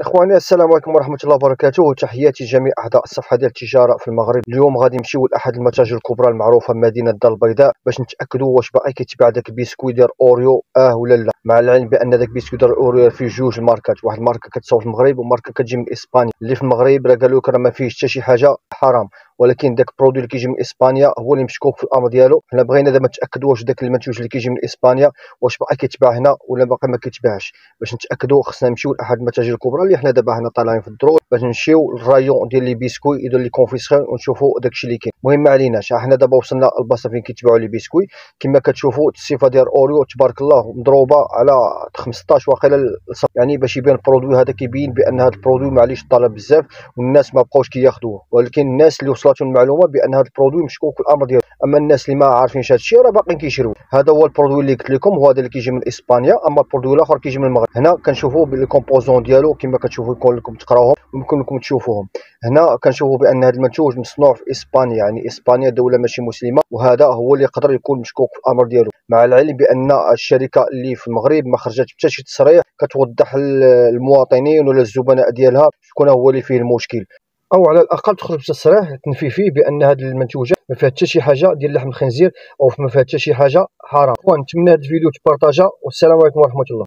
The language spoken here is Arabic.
اخواني، السلام عليكم ورحمه الله وبركاته. تحياتي جميع اعضاء الصفحه ديال التجاره في المغرب. اليوم غادي نمشيو لاحد المتاجر الكبرى المعروفه مدينه الدار البيضاء باش نتاكدوا واش باقي كيتباع داك البسكوي ديال اوريو ولا لا، مع العلم بان داك البسكوي ديال اوريو فيه جوج ماركات، واحد الماركه كتصاوب في المغرب وماركه كتجي من اسبانيا. اللي في المغرب راه قالوا لك راه ما فيهش حتى شي حاجه حرام، ولكن داك البرودوي اللي كيجي من اسبانيا هو اللي مشكوك في الامر ديالو. حنا بغينا دابا نتاكدوا واش داك المنتوج اللي كيجي من اسبانيا واش باقي كيتباع هنا ولا باقي ما كيتباعش. باش نتاكدوا خصنا نمشيو لاحد المتاجر الكبرى اللي حنا دابا هنا طالعين في الدرو باش نمشيو للرايون ديال لي بيسكوي ديال لي كونفيسيون ونشوفوا داكشي اللي كاين. المهم ما عليناش، حنا دابا وصلنا للبلاصه فين كيتباعوا لي بيسكوي. كما كتشوفوا الصفه ديال اوريو تبارك الله مضروبه على 15 واقيلا، يعني باش يبان البرودوي هذا كيبين بان هذا البرودوي معليش طلب بزاف والناس ما بقاوش كياخذوه، ولكن الناس اللي وصلتهم المعلومه بان هذا البرودوي مشكوك في الامر ديالو. اما الناس اللي ما عارفينش هذا الشيء راه باقيين كيشريوه. هذا هو البرودوي اللي قلت لكم، هو هذا اللي كيجي من اسبانيا. اما البرودوي الاخر كيجي من المغرب. هنا كنشوفوا بالكومبوزون ديالو كما كتشوفوا، يكون لكم تقراوهم ويمكن لكم تشوفوهم. هنا كنشوفوا بان هذا المنتوج مصنوع في اسبانيا، يعني اسبانيا دوله ماشي مسلمه، وهذا هو اللي يقدر يكون مشكوك في الامر ديالو، مع العلم بان الشركه اللي في المغرب ما خرجت حتى شي تصريح كتوضح المواطنين ولا الزبناء ديالها شكون هو اللي فيه المشكل، او على الاقل تخرج بتصريح تنفي فيه بان هذه المنتوجات ما فيها حتى شي حاجه ديال لحم الخنزير او ما فيها حتى شي حاجه حرام. ونتمنى هذا الفيديو تبارطاجا، والسلام عليكم ورحمه الله.